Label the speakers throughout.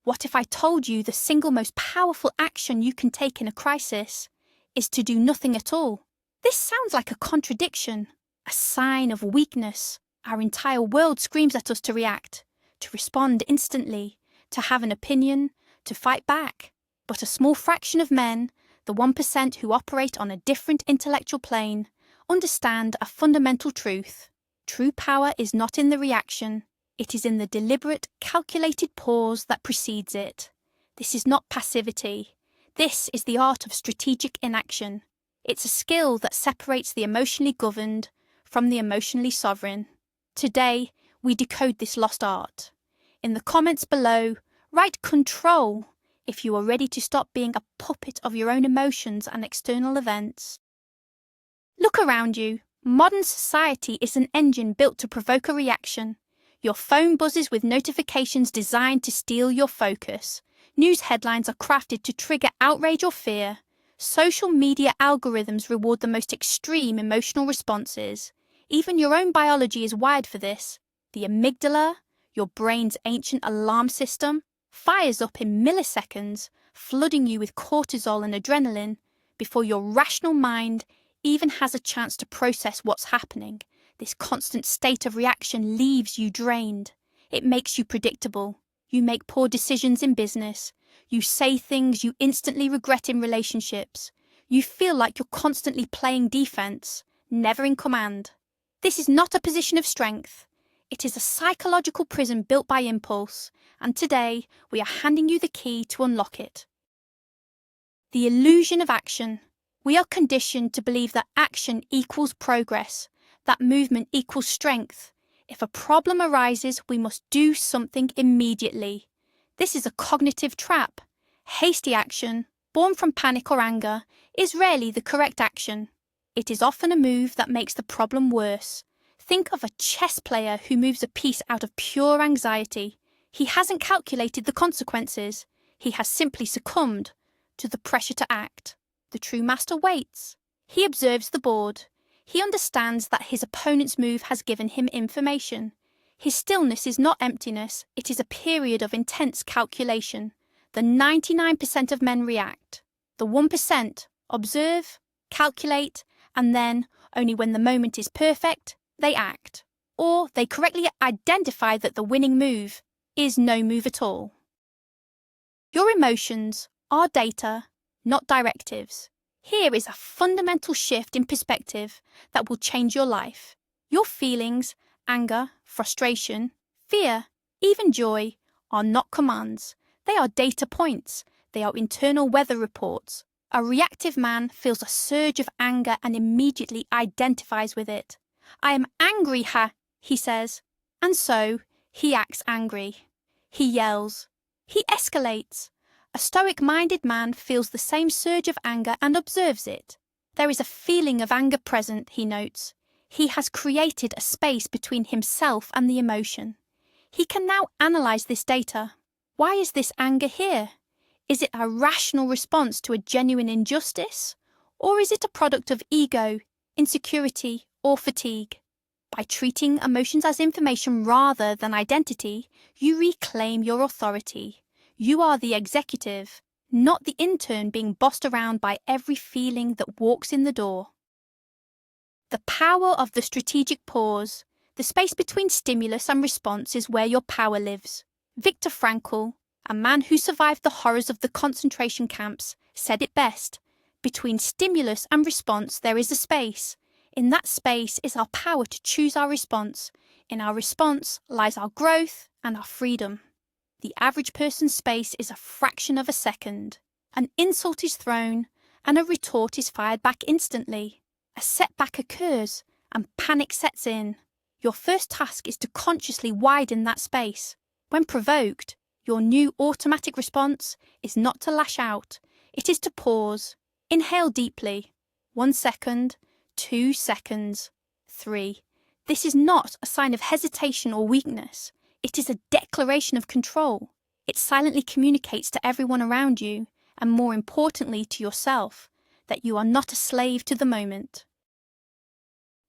Speaker 1: What if I told you the single most powerful action you can take in a crisis is to do nothing at all? This sounds like a contradiction, a sign of weakness. Our entire world screams at us to react, to respond instantly, to have an opinion, to fight back. But a small fraction of men, the 1% who operate on a different intellectual plane, understand a fundamental truth. True power is not in the reaction. It is in the deliberate, calculated pause that precedes it. This is not passivity. This is the art of strategic inaction. It's a skill that separates the emotionally governed from the emotionally sovereign. Today, we decode this lost art. In the comments below, write control if you are ready to stop being a puppet of your own emotions and external events. Look around you. Modern society is an engine built to provoke a reaction. Your phone buzzes with notifications designed to steal your focus. News headlines are crafted to trigger outrage or fear. Social media algorithms reward the most extreme emotional responses. Even your own biology is wired for this. The amygdala, your brain's ancient alarm system, fires up in milliseconds, flooding you with cortisol and adrenaline before your rational mind even has a chance to process what's happening. This constant state of reaction leaves you drained. It makes you predictable. You make poor decisions in business. You say things you instantly regret in relationships. You feel like you're constantly playing defense, never in command. This is not a position of strength. It is a psychological prison built by impulse, and today we are handing you the key to unlock it. The illusion of action. We are conditioned to believe that action equals progress, that movement equals strength. If a problem arises, we must do something immediately. This is a cognitive trap. Hasty action, born from panic or anger, is rarely the correct action. It is often a move that makes the problem worse. Think of a chess player who moves a piece out of pure anxiety. He hasn't calculated the consequences. He has simply succumbed to the pressure to act. The true master waits. He observes the board. He understands that his opponent's move has given him information. His stillness is not emptiness, it is a period of intense calculation. The 99% of men react. The 1% observe, calculate, and then, only when the moment is perfect, they act. Or they correctly identify that the winning move is no move at all. Your emotions are data, not directives. Here is a fundamental shift in perspective that will change your life. Your feelings, anger, frustration, fear, even joy, are not commands. They are data points. They are internal weather reports. A reactive man feels a surge of anger and immediately identifies with it. I am angry, he says. And so, he acts angry. He yells. He escalates. A Stoic-minded man feels the same surge of anger and observes it. There is a feeling of anger present, he notes. He has created a space between himself and the emotion. He can now analyze this data. Why is this anger here? Is it a rational response to a genuine injustice? Or is it a product of ego, insecurity, or fatigue? By treating emotions as information rather than identity, you reclaim your authority. You are the executive, not the intern being bossed around by every feeling that walks in the door. The power of the strategic pause, the space between stimulus and response, is where your power lives. Viktor Frankl, a man who survived the horrors of the concentration camps, said it best. Between stimulus and response there is a space. In that space is our power to choose our response. In our response lies our growth and our freedom. The average person's space is a fraction of a second. An insult is thrown, and a retort is fired back instantly. A setback occurs, and panic sets in. Your first task is to consciously widen that space. When provoked, your new automatic response is not to lash out. It is to pause. Inhale deeply. 1 second, 2 seconds, 3. This is not a sign of hesitation or weakness. It is a declaration of control. It silently communicates to everyone around you, and more importantly to yourself, that you are not a slave to the moment.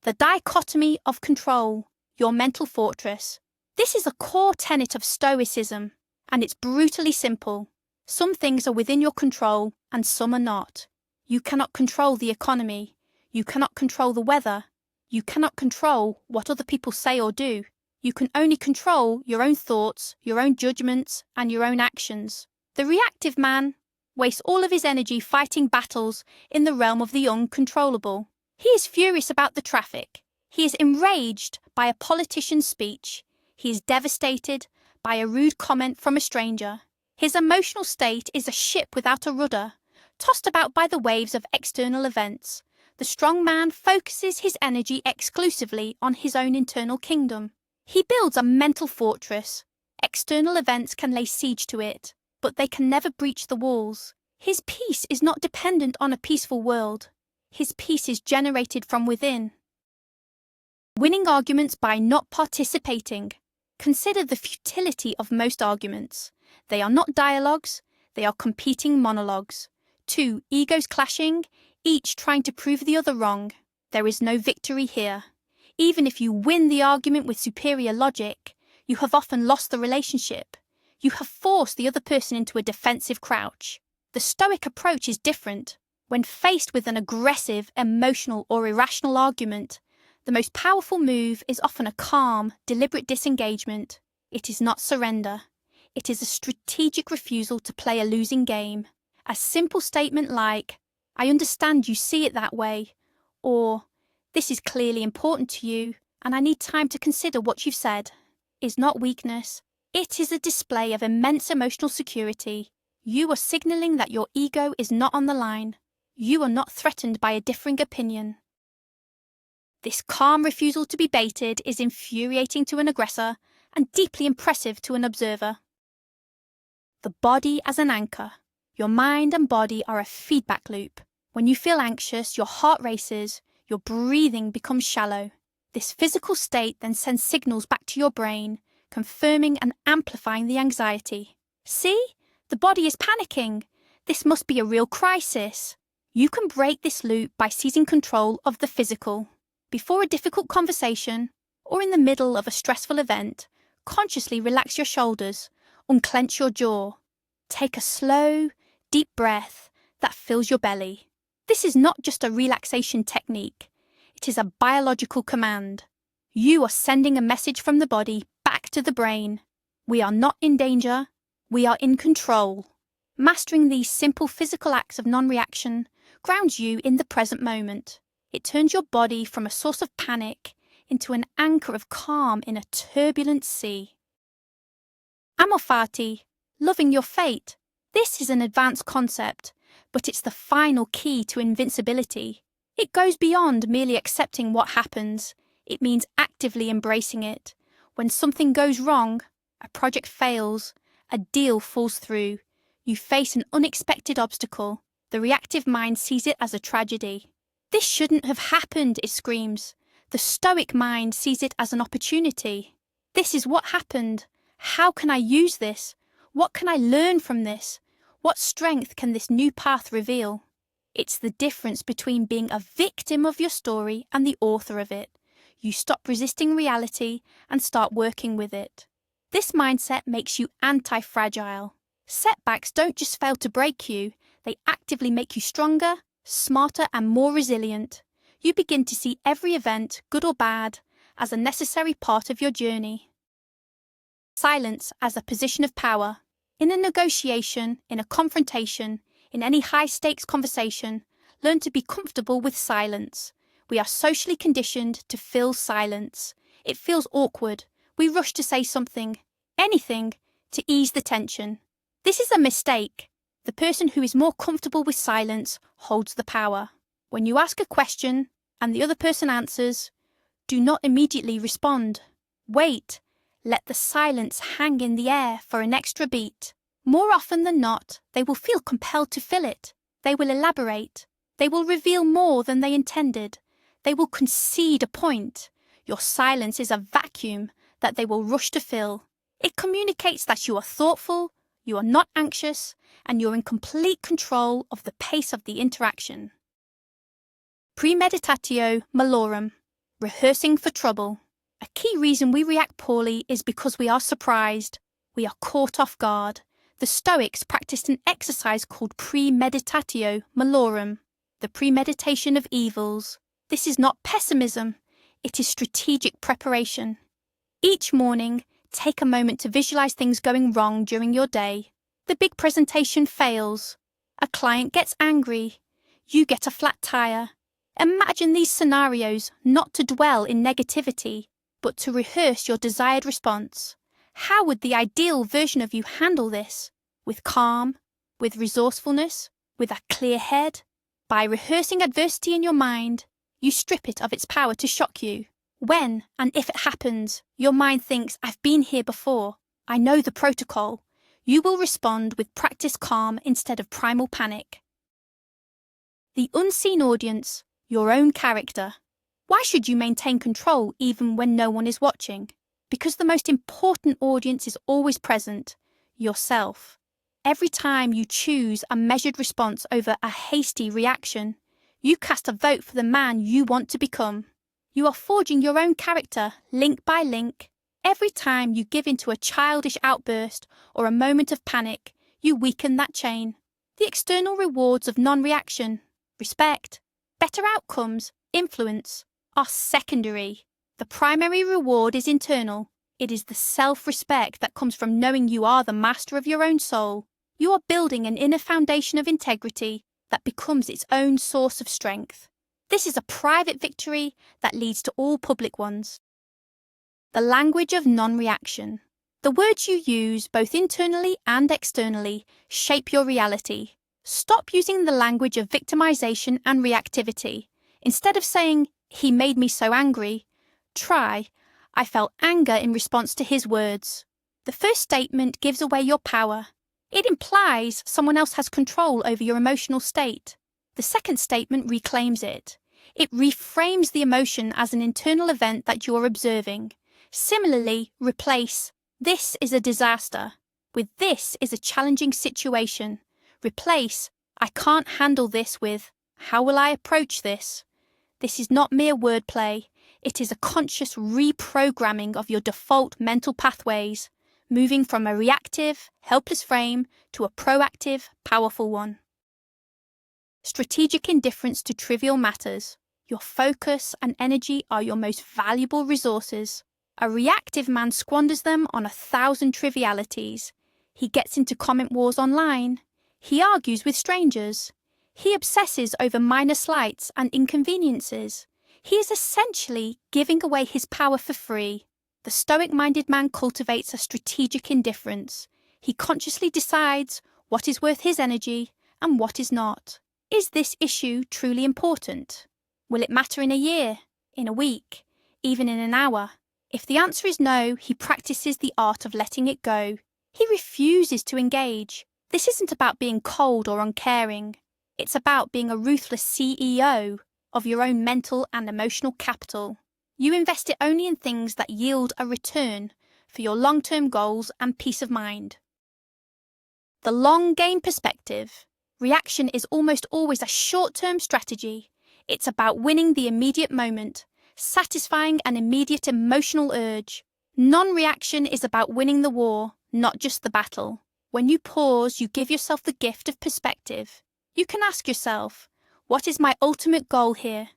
Speaker 1: The dichotomy of control, your mental fortress. This is a core tenet of Stoicism. And it's brutally simple. Some things are within your control and some are not. You cannot control the economy. You cannot control the weather. You cannot control what other people say or do. You can only control your own thoughts, your own judgments, and your own actions. The reactive man wastes all of his energy fighting battles in the realm of the uncontrollable. He is furious about the traffic. He is enraged by a politician's speech. He is devastated by a rude comment from a stranger. His emotional state is a ship without a rudder, tossed about by the waves of external events. The strong man focuses his energy exclusively on his own internal kingdom. He builds a mental fortress. External events can lay siege to it, but they can never breach the walls. His peace is not dependent on a peaceful world. His peace is generated from within. Winning arguments by not participating. Consider the futility of most arguments. They are not dialogues, they are competing monologues. Two egos clashing, each trying to prove the other wrong. There is no victory here. Even if you win the argument with superior logic, you have often lost the relationship. You have forced the other person into a defensive crouch. The Stoic approach is different. When faced with an aggressive, emotional, or irrational argument, the most powerful move is often a calm, deliberate disengagement. It is not surrender. It is a strategic refusal to play a losing game. A simple statement like, "I understand you see it that way," or "This is clearly important to you, and I need time to consider what you've said," is not weakness. It is a display of immense emotional security. You are signaling that your ego is not on the line. You are not threatened by a differing opinion. This calm refusal to be baited is infuriating to an aggressor and deeply impressive to an observer. The body as an anchor. Your mind and body are a feedback loop. When you feel anxious, your heart races, your breathing becomes shallow. This physical state then sends signals back to your brain, confirming and amplifying the anxiety. See? The body is panicking. This must be a real crisis. You can break this loop by seizing control of the physical. Before a difficult conversation, or in the middle of a stressful event, consciously relax your shoulders, unclench your jaw. Take a slow, deep breath that fills your belly. This is not just a relaxation technique. It is a biological command. You are sending a message from the body back to the brain. We are not in danger. We are in control. Mastering these simple physical acts of non-reaction grounds you in the present moment. It turns your body from a source of panic into an anchor of calm in a turbulent sea. Amor fati, loving your fate. This is an advanced concept, but it's the final key to invincibility. It goes beyond merely accepting what happens. It means actively embracing it. When something goes wrong, a project fails, a deal falls through, you face an unexpected obstacle, the reactive mind sees it as a tragedy. This shouldn't have happened, it screams. The Stoic mind sees it as an opportunity. This is what happened. How can I use this? What can I learn from this? What strength can this new path reveal? It's the difference between being a victim of your story and the author of it. You stop resisting reality and start working with it. This mindset makes you anti-fragile. Setbacks don't just fail to break you, they actively make you stronger, smarter and more resilient. You begin to see every event, good or bad, as a necessary part of your journey. Silence as a position of power. In a negotiation, in a confrontation, in any high-stakes conversation, learn to be comfortable with silence. We are socially conditioned to fill silence. It feels awkward. We rush to say something, anything, to ease the tension. This is a mistake. The person who is more comfortable with silence holds the power. When you ask a question and the other person answers, do not immediately respond. Wait. Let the silence hang in the air for an extra beat. More often than not, they will feel compelled to fill it. They will elaborate. They will reveal more than they intended. They will concede a point. Your silence is a vacuum that they will rush to fill. It communicates that you are thoughtful, you are not anxious, and you're in complete control of the pace of the interaction. Premeditatio malorum, rehearsing for trouble. A key reason we react poorly is because we are surprised. We are caught off guard. The Stoics practiced an exercise called premeditatio malorum, the premeditation of evils. This is not pessimism, it is strategic preparation. Each morning, take a moment to visualize things going wrong during your day. The big presentation fails. A client gets angry. You get a flat tire. Imagine these scenarios not to dwell in negativity, but to rehearse your desired response. How would the ideal version of you handle this? With calm, with resourcefulness, with a clear head? By rehearsing adversity in your mind, you strip it of its power to shock you. When and if it happens, your mind thinks, I've been here before, I know the protocol. You will respond with practiced calm instead of primal panic. The unseen audience, your own character. Why should you maintain control even when no one is watching? Because the most important audience is always present, yourself. Every time you choose a measured response over a hasty reaction, you cast a vote for the man you want to become. You are forging your own character, link by link. Every time you give in to a childish outburst or a moment of panic, you weaken that chain. The external rewards of non-reaction, respect, better outcomes, influence, are secondary. The primary reward is internal. It is the self-respect that comes from knowing you are the master of your own soul. You are building an inner foundation of integrity that becomes its own source of strength. This is a private victory that leads to all public ones. The language of non-reaction. The words you use, both internally and externally, shape your reality. Stop using the language of victimization and reactivity. Instead of saying, he made me so angry, try, I felt anger in response to his words. The first statement gives away your power. It implies someone else has control over your emotional state. The second statement reclaims it. It reframes the emotion as an internal event that you're observing. Similarly, replace, this is a disaster, with this is a challenging situation. Replace, I can't handle this with, how will I approach this? This is not mere wordplay. It is a conscious reprogramming of your default mental pathways, moving from a reactive, helpless frame to a proactive, powerful one. Strategic indifference to trivial matters. Your focus and energy are your most valuable resources. A reactive man squanders them on 1,000 trivialities. He gets into comment wars online. He argues with strangers. He obsesses over minor slights and inconveniences. He is essentially giving away his power for free. The Stoic-minded man cultivates a strategic indifference. He consciously decides what is worth his energy and what is not. Is this issue truly important? Will it matter in a year, in a week, even in an hour? If the answer is no, he practices the art of letting it go. He refuses to engage. This isn't about being cold or uncaring. It's about being a ruthless CEO of your own mental and emotional capital. You invest it only in things that yield a return for your long-term goals and peace of mind. The long-game perspective. Reaction is almost always a short-term strategy. It's about winning the immediate moment, satisfying an immediate emotional urge. Non-reaction is about winning the war, not just the battle. When you pause, you give yourself the gift of perspective. You can ask yourself, what is my ultimate goal here?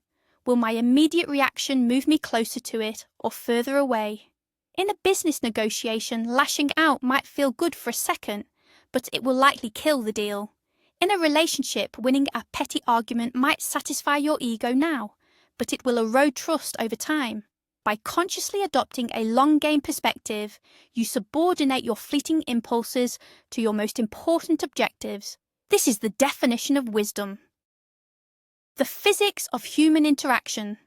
Speaker 1: Will my immediate reaction move me closer to it or further away? In a business negotiation, lashing out might feel good for a second, but it will likely kill the deal. In a relationship, winning a petty argument might satisfy your ego now, but it will erode trust over time. By consciously adopting a long-game perspective, you subordinate your fleeting impulses to your most important objectives. This is the definition of wisdom. The physics of human interaction.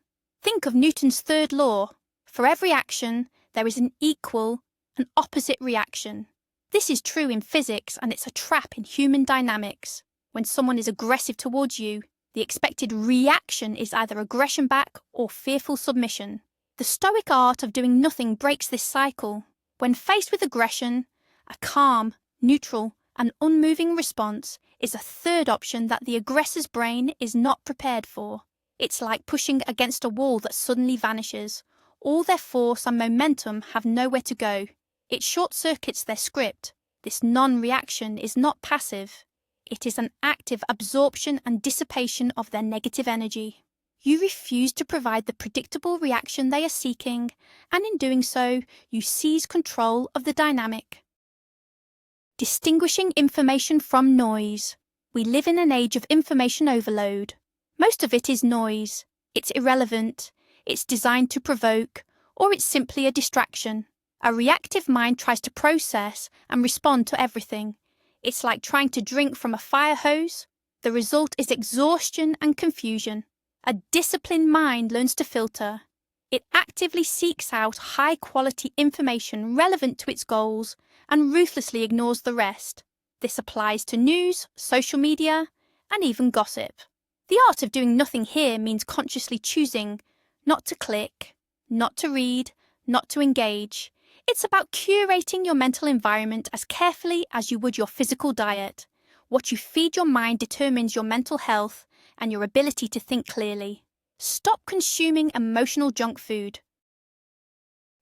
Speaker 1: Think of Newton's third law. For every action, there is an equal and opposite reaction. This is true in physics, and it's a trap in human dynamics. When someone is aggressive towards you, the expected reaction is either aggression back or fearful submission. The Stoic art of doing nothing breaks this cycle. When faced with aggression, a calm, neutral, and unmoving response is a third option that the aggressor's brain is not prepared for. It's like pushing against a wall that suddenly vanishes. All their force and momentum have nowhere to go. It short-circuits their script. This non-reaction is not passive. It is an active absorption and dissipation of their negative energy. You refuse to provide the predictable reaction they are seeking, and in doing so, you seize control of the dynamic. Distinguishing information from noise. We live in an age of information overload. Most of it is noise. It's irrelevant. It's designed to provoke, or it's simply a distraction. A reactive mind tries to process and respond to everything. It's like trying to drink from a fire hose. The result is exhaustion and confusion. A disciplined mind learns to filter. It actively seeks out high-quality information relevant to its goals and ruthlessly ignores the rest. This applies to news, social media, and even gossip. The art of doing nothing here means consciously choosing not to click, not to read, not to engage. It's about curating your mental environment as carefully as you would your physical diet. What you feed your mind determines your mental health and your ability to think clearly. Stop consuming emotional junk food.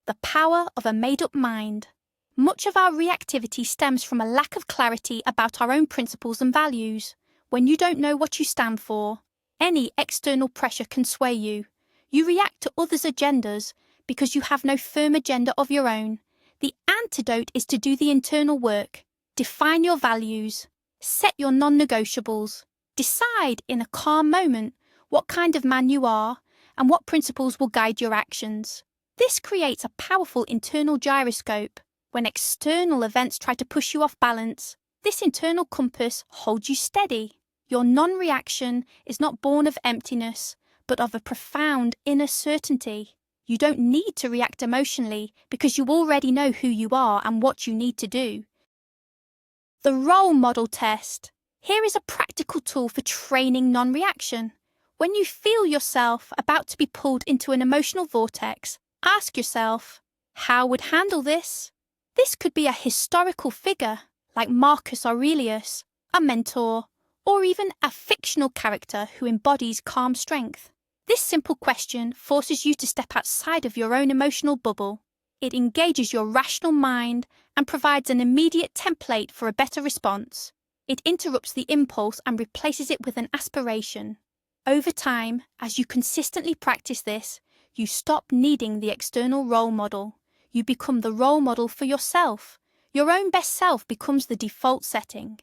Speaker 1: The power of a made-up mind. Much of our reactivity stems from a lack of clarity about our own principles and values. When you don't know what you stand for, any external pressure can sway you. You react to others' agendas because you have no firm agenda of your own. The antidote is to do the internal work. Define your values. Set your non-negotiables. Decide in a calm moment what kind of man you are and what principles will guide your actions. This creates a powerful internal gyroscope. When external events try to push you off balance, this internal compass holds you steady. Your non-reaction is not born of emptiness, but of a profound inner certainty. You don't need to react emotionally because you already know who you are and what you need to do. The role model test. Here is a practical tool for training non-reaction. When you feel yourself about to be pulled into an emotional vortex, ask yourself, how would handle this? This could be a historical figure, like Marcus Aurelius, a mentor, or even a fictional character who embodies calm strength. This simple question forces you to step outside of your own emotional bubble. It engages your rational mind and provides an immediate template for a better response. It interrupts the impulse and replaces it with an aspiration. Over time, as you consistently practice this, you stop needing the external role model. You become the role model for yourself. Your own best self becomes the default setting.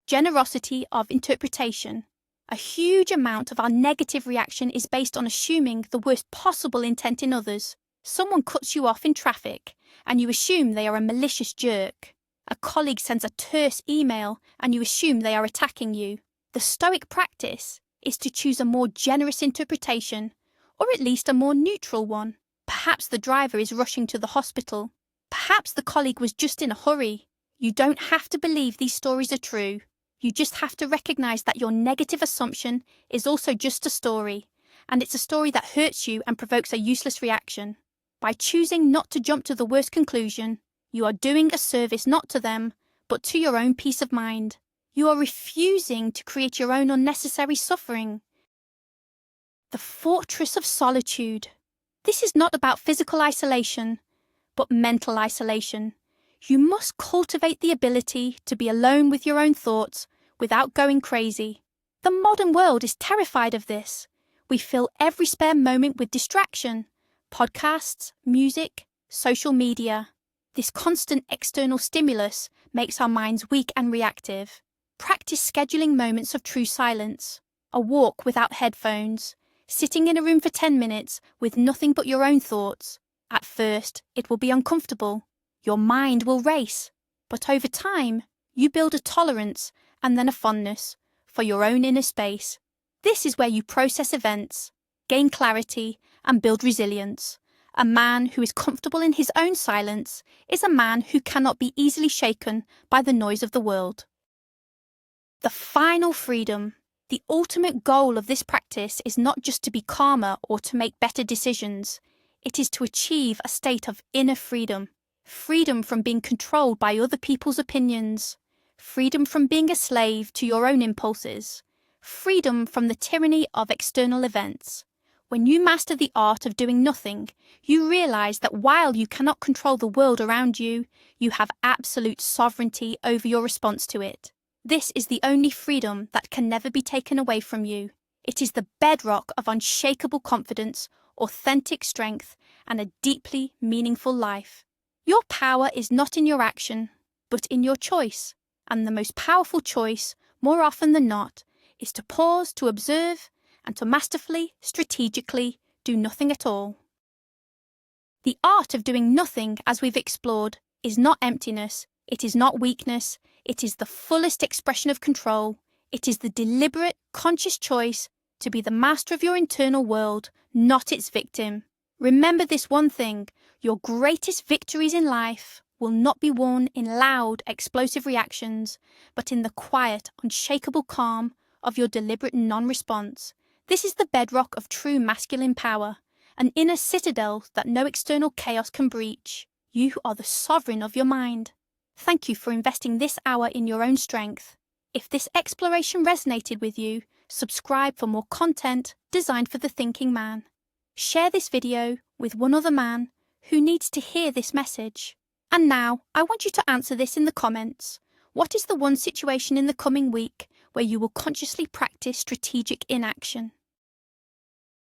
Speaker 1: Generosity of interpretation. A huge amount of our negative reaction is based on assuming the worst possible intent in others. Someone cuts you off in traffic, and you assume they are a malicious jerk. A colleague sends a terse email, and you assume they are attacking you. The Stoic practice is to choose a more generous interpretation, or at least a more neutral one. Perhaps the driver is rushing to the hospital. Perhaps the colleague was just in a hurry. You don't have to believe these stories are true. You just have to recognize that your negative assumption is also just a story, and it's a story that hurts you and provokes a useless reaction. By choosing not to jump to the worst conclusion, you are doing a service not to them, but to your own peace of mind. You are refusing to create your own unnecessary suffering. The fortress of solitude. This is not about physical isolation, but mental isolation. You must cultivate the ability to be alone with your own thoughts without going crazy. The modern world is terrified of this. We fill every spare moment with distraction. Podcasts, music, social media. This constant external stimulus makes our minds weak and reactive. Practice scheduling moments of true silence. A walk without headphones. Sitting in a room for 10 minutes with nothing but your own thoughts. At first, it will be uncomfortable. Your mind will race. But over time, you build a tolerance and then a fondness for your own inner space. This is where you process events, gain clarity, and build resilience. A man who is comfortable in his own silence is a man who cannot be easily shaken by the noise of the world. The final freedom. The ultimate goal of this practice is not just to be calmer or to make better decisions. It is to achieve a state of inner freedom. Freedom from being controlled by other people's opinions. Freedom from being a slave to your own impulses. Freedom from the tyranny of external events. When you master the art of doing nothing, you realize that while you cannot control the world around you, you have absolute sovereignty over your response to it. This is the only freedom that can never be taken away from you. It is the bedrock of unshakable confidence, authentic strength, and a deeply meaningful life. Your power is not in your action, but in your choice. And the most powerful choice, more often than not, is to pause, to observe, and to masterfully, strategically do nothing at all. The art of doing nothing, as we've explored, is not emptiness, it is not weakness, it is the fullest expression of control, it is the deliberate, conscious choice to be the master of your internal world, not its victim. Remember this one thing: your greatest victories in life will not be won in loud, explosive reactions, but in the quiet, unshakable calm of your deliberate non-response. This is the bedrock of true masculine power, an inner citadel that no external chaos can breach. You are the sovereign of your mind. Thank you for investing this hour in your own strength. If this exploration resonated with you, subscribe for more content designed for the thinking man. Share this video with one other man who needs to hear this message. And now, I want you to answer this in the comments. What is the one situation in the coming week where you will consciously practice strategic inaction?